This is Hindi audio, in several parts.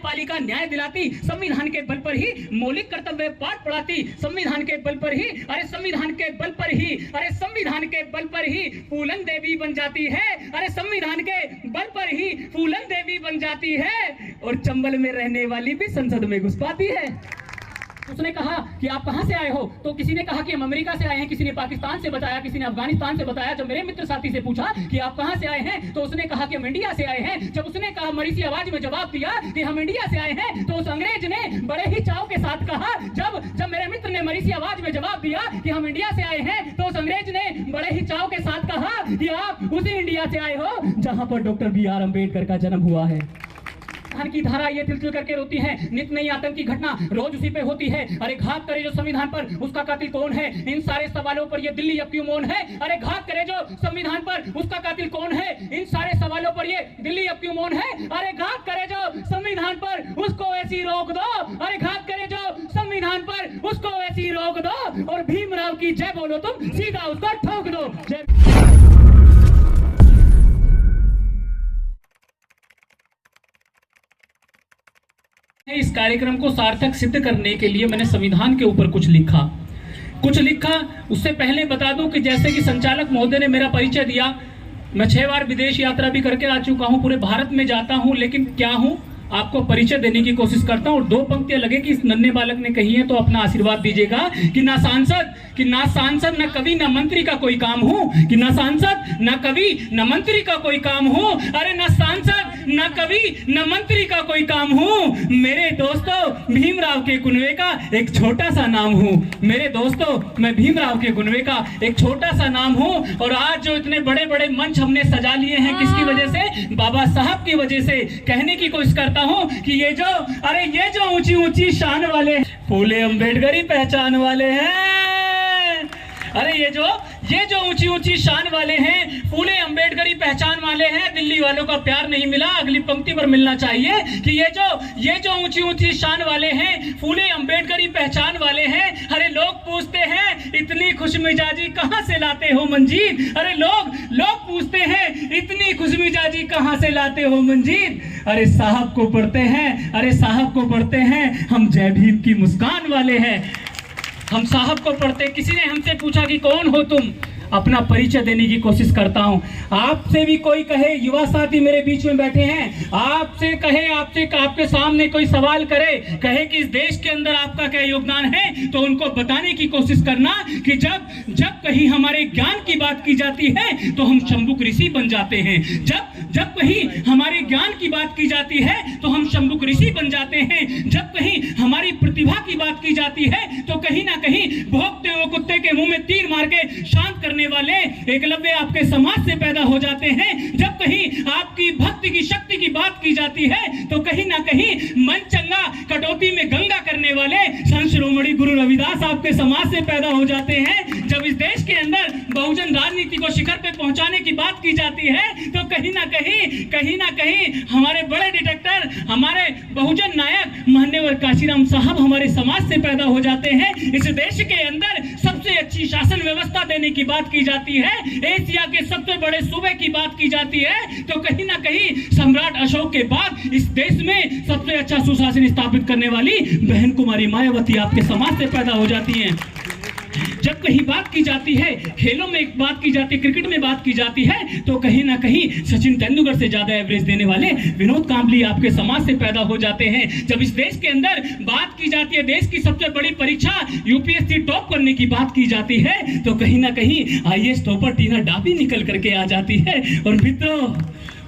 न्यायपालिका न्याय दिलाती, संविधान के बल पर ही मौलिक कर्तव्य पाठ पढ़ाती, संविधान के बल पर ही, अरे संविधान के बल पर ही, अरे संविधान के बल पर ही फूलन देवी बन जाती है, अरे संविधान के बल पर ही फूलन देवी बन जाती है और चंबल में रहने वाली भी संसद में घुस पाती है। उसने कहा कि आप कहां से आए हो, तो किसी ने कहा कि हम अमेरिका से आए हैं, किसी ने पाकिस्तान से बताया, किसी ने अफगानिस्तान से बताया। जब मेरे मित्र साथी से पूछा कि आप कहां से आए हैं, तो उसने कहा कि हम इंडिया से आए हैं। जब उसने कहा मरीसी आवाज में जवाब दिया कि हम इंडिया से आए हैं, तो उस अंग्रेज ने बड़े ही चाव के साथ कहा, जब मेरे मित्र ने मरीसी आवाज में जवाब दिया कि हम इंडिया से आए हैं, तो उस अंग्रेज ने बड़े ही चाव के साथ कहा कि आप उसी इंडिया से आए हो जहां पर डॉक्टर बी.आर. अम्बेडकर का जन्म हुआ है। संविधान की धारा ये तिल-तिल करके रोती है, नित नई आतंकी घटना रोज उसी पे होती है। अरे घात करे जो संविधान पर, उसका कातिल कौन है? इन सारे सवालों पर ये दिल्ली अब क्यों मौन है? अरे घात करे जो संविधान पर, उसका कातिल कौन है? इन सारे सवालों पर ये दिल्ली अब क्यों मौन है? अरे घात करे जो संविधान पर, उसको ऐसी रोक दो। अरे घात करे जो संविधान पर, उसको ऐसी रोक दो और भीमराव की जय बोलो तुम, सीधा उसको ठोक दो। जय। इस कार्यक्रम को सार्थक सिद्ध करने के लिए मैंने संविधान के ऊपर कुछ लिखा। उससे पहले बता दूं कि जैसे कि संचालक महोदय ने मेरा परिचय दिया, मैं 6 बार विदेश यात्रा भी करके आ चुका हूं, पूरे भारत में जाता हूं, लेकिन क्या हूं आपको परिचय देने की कोशिश करता हूं। और 2 पंक्तियां लगे कि इस नन्हे बालक ने कही है, तो अपना आशीर्वाद दीजिएगा कि ना सांसद न कवि न मंत्री का कोई काम हूं, कि ना सांसद न कवि न मंत्री का कोई काम हूं। अरे ना सांसद न कवि न मंत्री का कोई काम हूं, मेरे दोस्तों भीमराव के कुनवे का एक छोटा सा नाम हूं। मेरे दोस्तों मैं भीमराव के कुनवे का एक छोटा सा नाम हूं। और आज जो इतने बड़े बड़े मंच हमने सजा लिए हैं, किसकी वजह से? बाबा साहब की वजह से। कहने की कोशिश करता हूं कि ये जो ऊंची ऊंची शान वाले फूले अम्बेडकरी पहचान वाले हैं, अरे ये जो ऊंची ऊंची शान वाले हैं, फूले अम्बेडकरी पहचान वाले हैं, दिल्ली वालों का प्यार नहीं मिला, अगली पंक्ति पर मिलना चाहिए कि ये जो ऊंची ऊंची शान वाले हैं, फूले अम्बेडकरी पहचान वाले हैं। अरे लोग पूछते हैं इतनी खुशमिजाजी कहां से लाते हो मंजीत? अरे लोग पूछते हैं इतनी खुशमिजाजी कहां से लाते हो मंजीत? अरे साहब को पढ़ते हैं हम जय भीम की मुस्कान वाले हैं। हम साहब को पढ़ते, किसी ने हमसे पूछा कि कौन हो तुम? अपना परिचय देने की कोशिश करता हूं। आपसे भी कोई कहे, युवा साथी मेरे बीच में बैठे हैं, आपसे आपके सामने कोई सवाल कहे कि इस देश के अंदर आपका क्या योगदान है, तो उनको बताने की कोशिश करना कि जब कहीं हमारे ज्ञान की बात की जाती है तो हम शंभुक ऋषि बन जाते हैं। जब कहीं हमारे ज्ञान की बात की जाती है तो हम शंभुक ऋषि बन जाते हैं। जब कहीं हमारी प्रतिभा की बात की जाती है तो कहीं ना कहीं भोंकते हुए कुत्ते के मुंह में तीर मार के शांत करने वाले एकलव्य आपके समाज से पैदा हो जाते हैं। जब कहीं आपकी भक्ति की शक्ति की बात की जाती है तो कहीं ना कहीं मन चंगा कटौती में गंगा करने वाले संत शिरोमणि गुरु रविदास आपके समाज से पैदा हो जाते हैं। जब इस देश के अंदर बहुजन राजनीति को शिखर पे पहुंचाने की बात की जाती है तो कहीं ना कहीं हमारे बड़े डिटेक्टर, हमारे बहुजन नायक मान्यवर काशीराम साहब हमारे समाज से पैदा हो जाते हैं। इस देश के अंदर सबसे अच्छी शासन व्यवस्था देने की बात की जाती है, एशिया के सबसे बड़े सूबे की बात की जाती है, तो कहीं ना कहीं सम्राट अशोक के बाद इस देश में सबसे अच्छा सुशासन स्थापित करने वाली बहन कुमारी मायावती आपके समाज से पैदा हो जाती हैं। जब कहीं बात की जाती है, खेलों में बात की जाती है, क्रिकेट में बात की जाती है, तो कहीं ना कहीं सचिन तेंदुलकर से ज्यादा एवरेज देने वाले विनोद कांबली आपके समाज से पैदा हो जाते हैं। जब इस देश के अंदर बात की जाती है, देश की सबसे बड़ी परीक्षा यूपीएससी टॉप करने की बात की जाती है, तो कहीं ना कहीं आईएएस टॉपर टीना डाबी निकल करके आ जाती है। और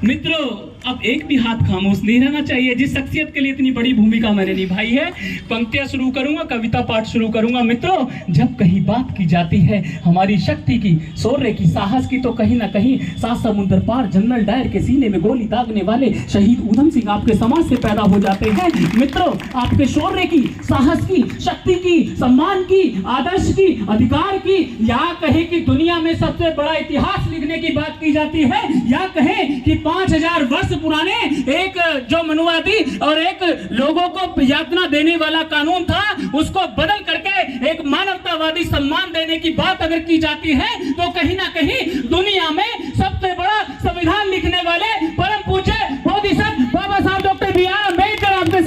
मित्रों अब एक भी हाथ खामोश नहीं रहना चाहिए, जिस शख्सियत के लिए इतनी बड़ी भूमिका मैंने निभाई है। पंक्तियां शुरू करूंगा, कविता पाठ शुरू करूंगा। मित्रों जब कहीं बात की जाती है हमारी शक्ति की, शौर्य की, साहस की, तो कहीं ना कहीं 7 समुद्र पार जनरल डायर के सीने में गोली दागने वाले शहीद ऊधम सिंह आपके समाज से पैदा हो जाते हैं। मित्रों आपके शौर्य की, साहस की, शक्ति की, सम्मान की, आदर्श की, अधिकार की, या कहे कि दुनिया में सबसे बड़ा इतिहास लिखने की बात की जाती है, या कहे कि 5000 वर्ष पुराने एक जो मनुवादी और एक लोगों को यातना देने वाला कानून था, उसको बदल करके एक मानवतावादी सम्मान देने की बात अगर की जाती है, तो कहीं ना कहीं दुनिया में सबसे बड़ा संविधान लिखने वाले परम पूज्य बोधिसत्व बाबा साहब डॉक्टर बी.आर. अम्बेडकर आपके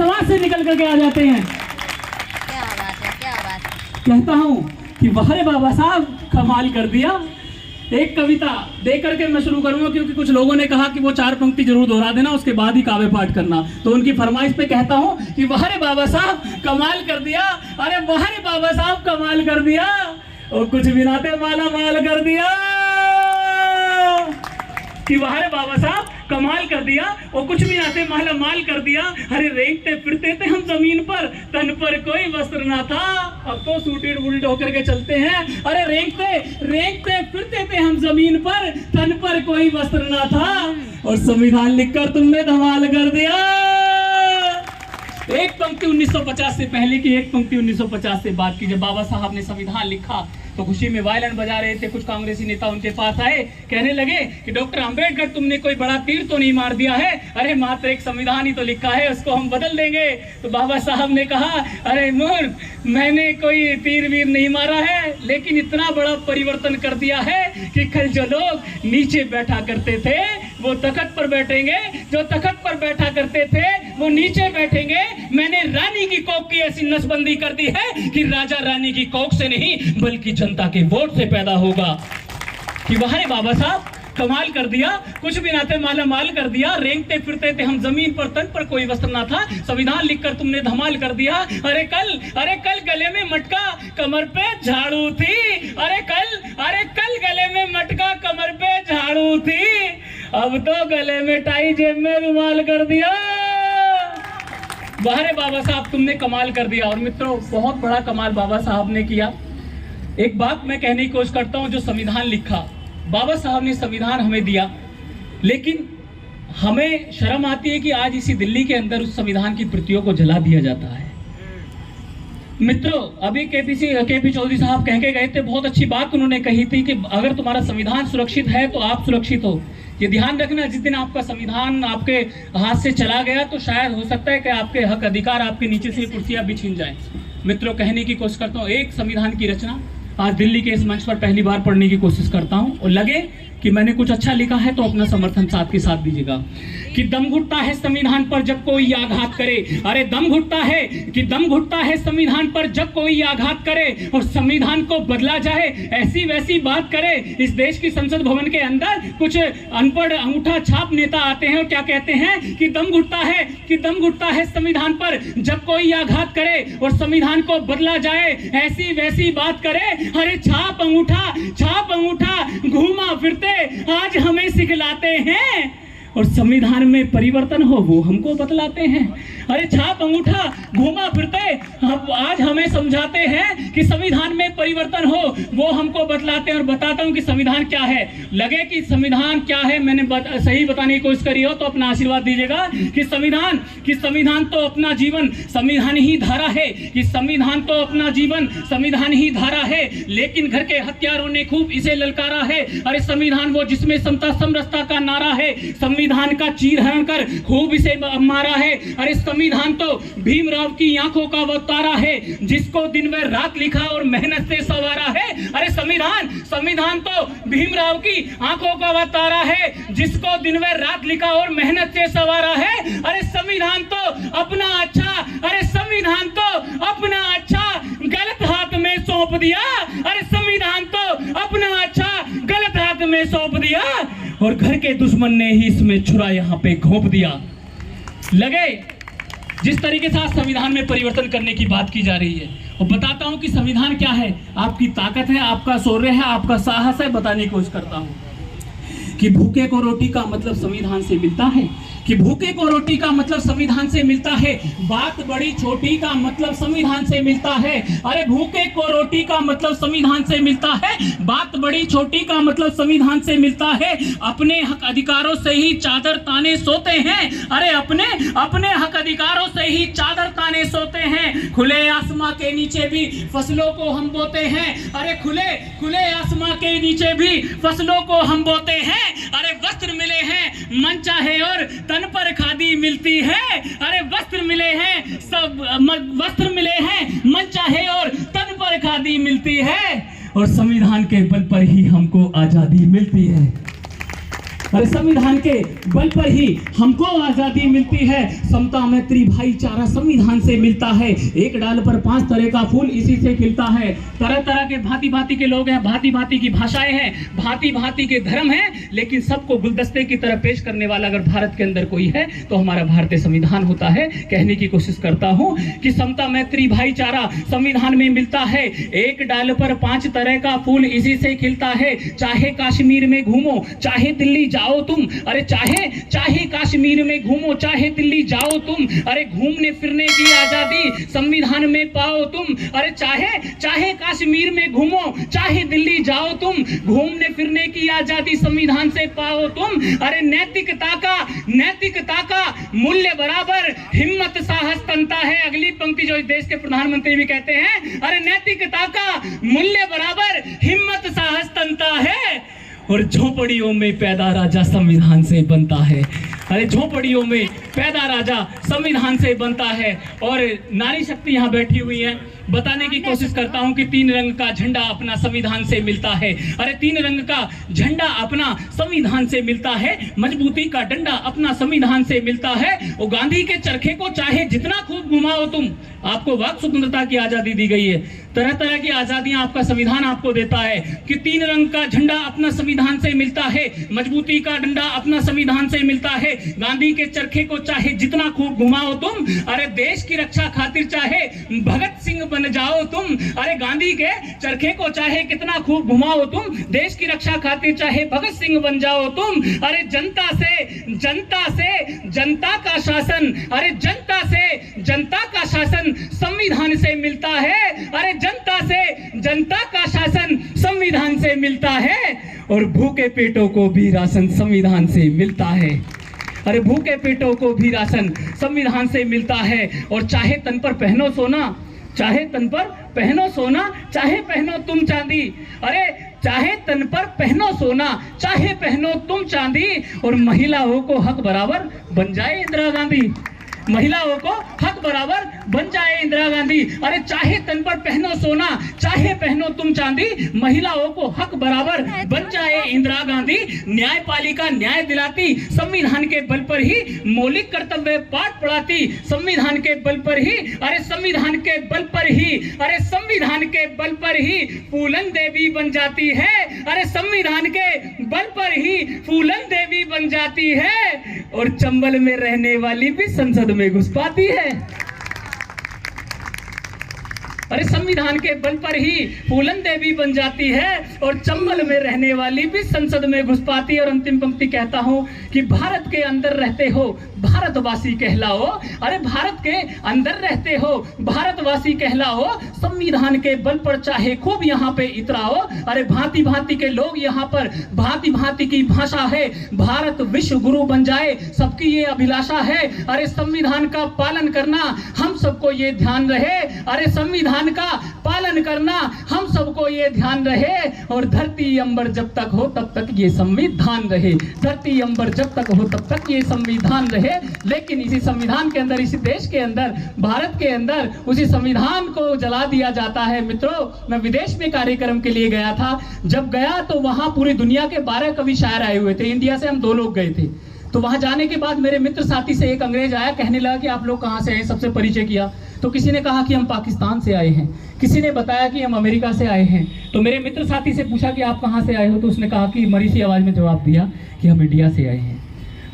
करके आ जाते हैं। क्या बात है, क्या बात है। कहता हूँ कि वाह रे बाबा साहब कमाल कर दिया। एक कविता दे करके मैं शुरू करूंगा, क्योंकि कुछ लोगों ने कहा कि वो 4 पंक्ति जरूर दोहरा देना, उसके बाद ही काव्य पाठ करना। तो उनकी फरमाइश पे कहता हूँ कि वाह रे बाबा साहब कमाल कर दिया, अरे वाह रे बाबा साहब कमाल कर दिया, और कुछ भी नाते माला माल कर दिया। कि वाह रे बाबा साहब कमाल कर दिया, और कुछ भी नाते माला माल कर दिया। अरे रेंगते फिरते थे हम जमीन पर, तन पर कोई वस्त्र ना था। अब तो सूटेड बुल्ड होकर के चलते हैं। अरे रेंगते फिरते थे हम जमीन पर, तन पर कोई वस्त्र ना था, और संविधान लिखकर तुमने धमाल कर दिया। एक पंक्ति 1950 से पहले की, एक पंक्ति 1950 से बाद की। जब बाबा साहब ने संविधान लिखा तो खुशी में वायलिन बजा रहे थे। कुछ कांग्रेसी नेता उनके पास आए, कहने लगे कि डॉक्टर अंबेडकर तुमने कोई बड़ा तीर तो नहीं मार दिया है, अरे मात्र एक संविधान ही तो लिखा है, उसको हम बदल देंगे। तो बाबा साहब ने कहा, अरे मूर्ख, मैंने कोई तीर वीर नहीं मारा है, लेकिन इतना बड़ा परिवर्तन कर दिया है कि कल जो लोग नीचे बैठा करते थे वो तख्त पर बैठेंगे, जो तख्त पर बैठा करते थे वो नीचे बैठेंगे। मैंने रानी की कोख की ऐसी नसबंदी कर दी है कि राजा रानी की कोख से नहीं बल्कि जनता के वोट से पैदा होगा। कि वाह रे बाबा साहब कमाल कर दिया, कुछ भी नाते माला माल कर दिया। रेंगते फिरते थे हम जमीन पर, तन पर कोई वस्त्र ना था, संविधान लिखकर तुमने धमाल कर दिया। अरे कल गले में मटका कमर पे झाड़ू थी, अरे कल गले में मटका कमर पे झाड़ू थी, अब तो गले में टाई जेब में रुमाल कर दिया। वाह रे बाबा साहब तुमने कमाल कर दिया। और मित्रों बहुत बड़ा कमाल बाबा साहब ने किया। एक बात मैं कहने की कोशिश करता हूं, जो संविधान लिखा बाबा साहब ने, संविधान हमें दिया, लेकिन हमें शर्म आती है कि आज इसी दिल्ली के अंदर उस संविधान की प्रतियों को जला दिया जाता है। मित्रों अभी केपी चौधरी साहब कह के गए थे, बहुत अच्छी बात उन्होंने कही थी कि अगर तुम्हारा संविधान सुरक्षित है तो आप सुरक्षित हो। ये ध्यान रखना, जिस दिन आपका संविधान आपके हाथ से चला गया तो शायद हो सकता है कि आपके हक अधिकार आपके नीचे से कुर्सियां भी छीन जाए। मित्रों कहने की कोशिश करता हूँ, एक संविधान की रचना आज दिल्ली के इस मंच पर पहली बार पढ़ने की कोशिश करता हूँ, और लगे कि मैंने कुछ अच्छा लिखा है तो अपना समर्थन साथ के साथ दीजिएगा। कि दम घुटता है संविधान पर जब कोई आघात करे, अरे दम घुटता है संविधान पर जब कोई आघात करे, और संविधान को बदला जाए ऐसी वैसी बात करे। इस देश की संसद भवन के अंदर कुछ अनपढ़ अंगूठा छाप नेता आते हैं और क्या कहते हैं कि दम घुटता है संविधान पर जब कोई आघात करे, और संविधान को बदला जाए ऐसी वैसी बात करे। अरे छाप अंगूठा घूमा फिरते आज हमें सिखलाते हैं, और संविधान में परिवर्तन हो वो हमको बतलाते हैं। अरे छाप अंगूठा घूमा फिरते आज हमें समझाते हैं कि संविधान में परिवर्तन हो वो हमको बतलाते हैं। और बताता हूं कि संविधान क्या है। लगे कि संविधान क्या है, मैंने सही बताने की कोशिश करी हो तो अपना आशीर्वाद दीजिएगा। कि संविधान तो अपना जीवन संविधान ही धारा है, कि संविधान तो अपना जीवन संविधान ही धारा है, लेकिन घर के हत्यारों ने खूब इसे ललकारा है। अरे संविधान वो जिसमें समता समरसता का नारा है, संविधान का चीर हरण कर खूब इसे मारा है। अरे संविधान तो भीमराव की आंखों का वो तारा है, जिसको दिन में रात लिखा और मेहनत से संवारा है। अरे संविधान तो भीमराव की आंखों का वो तारा है, जिसको दिन में रात लिखा और मेहनत से संवारा है। अरे संविधान तो अपना अच्छा गलत हाथ में सौंप दिया। अरे संविधान तो अपना अच्छा गलत हाथ में सौंप दिया, और घर के दुश्मन ने ही इसमें छुरा यहाँ पे घोंप दिया। लगे जिस तरीके से आज संविधान में परिवर्तन करने की बात की जा रही है, और बताता हूं कि संविधान क्या है। आपकी ताकत है, आपका शौर्य है, आपका साहस है। बताने की कोशिश करता हूं कि भूखे को रोटी का मतलब संविधान से मिलता है, कि भूखे को रोटी का मतलब संविधान से मिलता है। बात बड़ी छोटी का मतलब संविधान से मिलता है। अरे भूखे को रोटी का मतलब संविधान से मिलता है, बात बड़ी छोटी का मतलब संविधान से मिलता है। अपने हक अधिकारों से ही चादर ताने सोते हैं। अरे अपने हक अधिकारों से ही चादर ताने सोते हैं। खुले आसमां के नीचे भी फसलों को हम बोते हैं। अरे खुले आसमां के नीचे भी फसलों को हम बोते हैं। अरे वस्त्र मिले हैं मन चाहे और तन पर खादी मिलती है। अरे वस्त्र मिले हैं मन चाहे और तन पर खादी मिलती है, और संविधान के बल पर ही हमको आजादी मिलती है। अरे संविधान के बल पर ही हमको आजादी मिलती है, समता मैत्री भाईचारा संविधान से मिलता है। एक डाल पर 5 तरह का फूल इसी से खिलता है। तरह तरह के भांति भांति के लोग हैं, भांति भांति की भाषाएं हैं, भांति भांति के धर्म हैं, लेकिन सबको गुलदस्ते की तरह पेश करने वाला अगर भारत के अंदर कोई है तो हमारा भारतीय संविधान होता है। कहने की कोशिश करता हूं कि समता मैत्री भाईचारा संविधान में मिलता है। एक डाल पर 5 तरह का फूल इसी से खिलता है। चाहे कश्मीर में घूमो, चाहे दिल्ली जाओ तुम, अरे चाहे कश्मीर में घूमो, चाहे दिल्ली जाओ तुम, अरे घूमने फिरने की आजादी संविधान में पाओ तुम। अरे चाहे कश्मीर में घूमो, चाहे दिल्ली जाओ तुम, घूमने फिरने की आजादी संविधान से पाओ तुम। अरे नैतिकता का मूल्य बराबर हिम्मत साहस तनता है। अगली पंक्ति जो इस देश के प्रधानमंत्री भी कहते हैं, अरे नैतिकता का मूल्य बराबर हिम्मत साहस तनता है। और झोपड़ियों में पैदा राजा संविधान से बनता है। अरे झोपड़ियों में पैदा राजा संविधान से बनता है। और नारी शक्ति यहाँ बैठी हुई है, बताने की कोशिश करता हूँ कि 3 रंग का झंडा अपना संविधान से मिलता है। अरे 3 रंग का झंडा अपना संविधान से मिलता है। मजबूती का डंडा अपना संविधान से मिलता है। और गांधी के चरखे को चाहे जितना खूब घुमाओ तुम, आपको वाक स्वतंत्रता की आजादी दी गई है। तरह तरह की आजादियां आपका संविधान आपको देता है कि 3 रंग का झंडा अपना संविधान से मिलता है, मजबूती का डंडा अपना संविधान से मिलता है। गांधी के चरखे को चाहे जितना खूब घुमाओ तुम, अरे देश की रक्षा खातिर चाहे भगत सिंह बन जाओ तुम। अरे गांधी के चरखे को चाहे कितना खूब घुमाओ तुम, देश की रक्षा खातिर चाहे भगत सिंह बन जाओ तुम। अरे जनता से जनता का शासन, अरे जनता से जनता का शासन संविधान से मिलता है। अरे जनता से जनता का शासन संविधान से मिलता है। और भूखे पेटों को भी राशन संविधान से मिलता है। अरे भूखे पेटों को भी राशन संविधान से मिलता है। और चाहे तन पर पहनो सोना, चाहे तन पर पहनो सोना, चाहे पहनो तुम चांदी, अरे चाहे तन पर पहनो सोना, चाहे पहनो तुम चांदी। और महिलाओं को हक बराबर बन जाए इंदिरा गांधी, महिलाओं को हक बराबर बन जाए इंदिरा गांधी। अरे चाहे तन पर पहनो सोना, चाहे पहनो तुम चांदी, महिलाओं को हक बराबर बन जाए इंदिरा गांधी। न्यायपालिका न्याय दिलाती संविधान के बल पर ही, मौलिक कर्तव्य पाठ पढ़ाती संविधान के बल पर ही। अरे संविधान के बल पर ही, अरे संविधान के बल पर ही फूलन देवी बन जाती है। अरे संविधान के बल पर ही फूलन देवी बन जाती है। और चंबल में रहने वाली भी संसद में घुस पाती है। अरे संविधान के बल पर ही फूलन देवी बन जाती है और चंबल में रहने वाली भी संसद में घुस पाती है। और अंतिम पंक्ति कहता हूं कि भारत के अंदर रहते हो भारतवासी कहलाओ। अरे भारत के अंदर रहते हो भारतवासी कहलाओ। संविधान के बल पर चाहे खूब यहाँ पे इतराओ। अरे भांति भांति के लोग यहाँ पर, भांति भांति की भाषा है। भारत विश्व गुरु बन जाए सबकी ये अभिलाषा है। अरे संविधान का पालन करना हम सबको ये ध्यान रहे। अरे संविधान का पालन करना हम सबको ये ध्यान रहे। और धरती अंबर जब तक हो तब तक ये संविधान रहे। धरती अंबर जब तक हो तब तक ये संविधान रहे। लेकिन इसी संविधान के अंदर, इसी देश के अंदर, भारत के अंदर उसी संविधान को जला दिया जाता है। मित्रों, मैं विदेश में कार्यक्रम के लिए गया था। जब गया तो वहां पूरी दुनिया के 12 कवि शायर आए हुए थे। इंडिया से हम 2 लोग गए थे। तो वहां जाने के बाद मेरे मित्र साथी से एक अंग्रेज आया, कहने लगा कि आप लोग कहां से आए। सबसे परिचय किया तो किसी ने कहा कि हम पाकिस्तान से आए हैं, किसी ने बताया कि हम अमेरिका से आए हैं। तो मेरे मित्र साथी से पूछा कि आप कहां से आए हो, तो उसने कहा कि मरी सी आवाज में जवाब दिया कि हम इंडिया से आए हैं।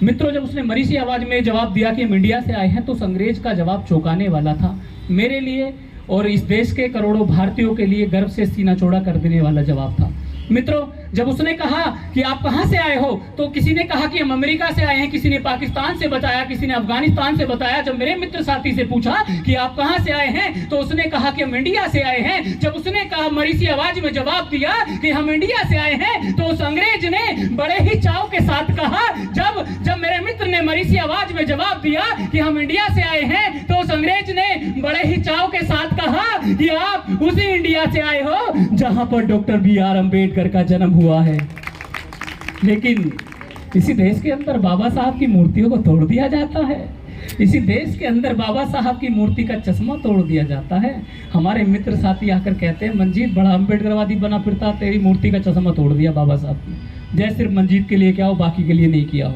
मित्रों, जब उसने मरी सी आवाज में जवाब दिया कि हम इंडिया से आए हैं तो उस अंग्रेज का जवाब चौंकाने वाला था। मेरे लिए और इस देश के करोड़ों भारतीयों के लिए गर्व से सीना चौड़ा कर देने वाला जवाब था। मित्रों, जब उसने कहा कि आप कहां से आए हो तो किसी ने कहा कि हम अमेरिका से आए हैं, किसी ने पाकिस्तान से बताया, किसी ने अफगानिस्तान से बताया। जब मेरे मित्र साथी से पूछा कि आप कहां से आए हैं तो उसने कहा कि हम इंडिया से आए हैं। जब उसने कहा मरी सी आवाज में जवाब दिया कि हम इंडिया से आए हैं तो उस अंग्रेज ने बड़े ही चाव के साथ कहा। जब मेरे मित्र ने मरी सी आवाज में जवाब दिया कि हम इंडिया से आए हैं तो उस अंग्रेज ने बड़े ही चाव के साथ कहा कि आप उसी इंडिया से आए हो जहां पर डॉक्टर BR अम्बेडकर का जन्म हुआ है। लेकिन इसी देश के अंदर बाबा साहब की मूर्तियों को तोड़ दिया जाता है। इसी देश के अंदर बाबा साहब की मूर्ति का चश्मा तोड़ दिया जाता है। हमारे मित्र साथी आकर कहते हैं, मंजीत बड़ा अम्बेडकरवादी बना फिरता, तेरी मूर्ति का चश्मा तोड़ दिया बाबा साहब की। जय सिर्फ मंजीत के लिए किया हो, बाकी के लिए नहीं किया हो।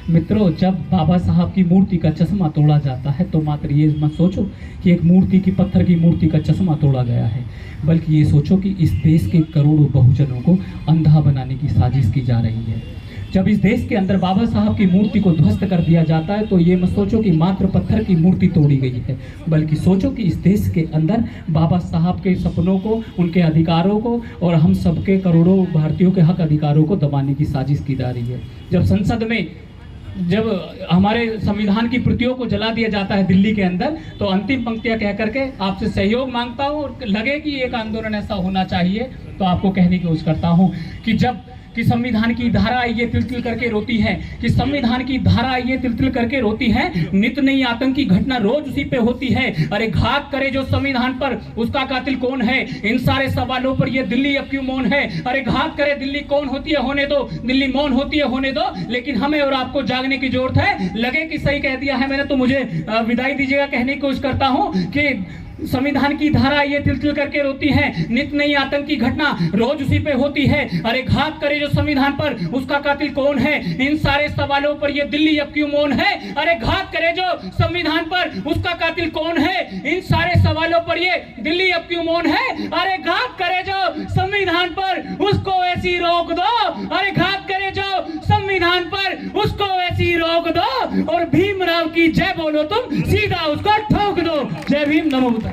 मित्रों, जब बाबा साहब की मूर्ति का चश्मा तोड़ा जाता है तो मात्र ये मत सोचो कि एक मूर्ति की, पत्थर की मूर्ति का चश्मा तोड़ा गया है, बल्कि ये सोचो कि इस देश के करोड़ों बहुजनों को अंधा बनाने की साजिश की जा रही है। जब इस देश के अंदर बाबा साहब की मूर्ति को ध्वस्त कर दिया जाता है तो ये मत सोचो कि मात्र पत्थर की मूर्ति तोड़ी गई है, बल्कि सोचो कि इस देश के अंदर बाबा साहब के सपनों को, उनके अधिकारों को और हम सबके करोड़ों भारतीयों के हक अधिकारों को दबाने की साजिश की जा रही है। जब संसद में जब हमारे संविधान की प्रतियों को जला दिया जाता है दिल्ली के अंदर, तो अंतिम पंक्तियां कह करके आपसे सहयोग मांगता हूं और लगे कि एक आंदोलन ऐसा होना चाहिए तो आपको कहने की कोशिश करता हूं कि जब कि संविधान की धारा ये तिल तिल करके रोती है, कि संविधान की धारा ये तिल तिल करके रोती है, नित नई आतंकी घटना रोज उसी पे होती है। अरे घात करे जो संविधान पर, उसका कातिल कौन है? इन सारे सवालों पर ये दिल्ली अब क्यों मौन है? अरे घात करे दिल्ली कौन होती है, होने दो, दिल्ली मौन होती है, होने दो, लेकिन हमें और आपको जागने की जरूरत है। लगे कि सही कह दिया है मैंने तो मुझे विदाई दीजिएगा, कहने की कोशिश करता हूँ कि संविधान की धारा ये तिल तिल करके रोती है, नित नई आतंकी घटना रोज उसी पे होती है। अरे घात करे जो संविधान पर, उसका कातिल कौन है? इन सारे सवालों पर ये दिल्ली अब क्यों मौन है? अरे घात करे जो संविधान पर, उसका कातिल कौन है? इन सारे सवालों पर ये दिल्ली अब क्यों मौन है? अरे घात करे जो संविधान पर, उसको ऐसी रोक दो। अरे घात करे जो संविधान पर, उसको ऐसी रोक दो और भीमराव की जय बोलो तुम, सीधा उसको ठोक दो। जय भीम, नमो बुद्धाय।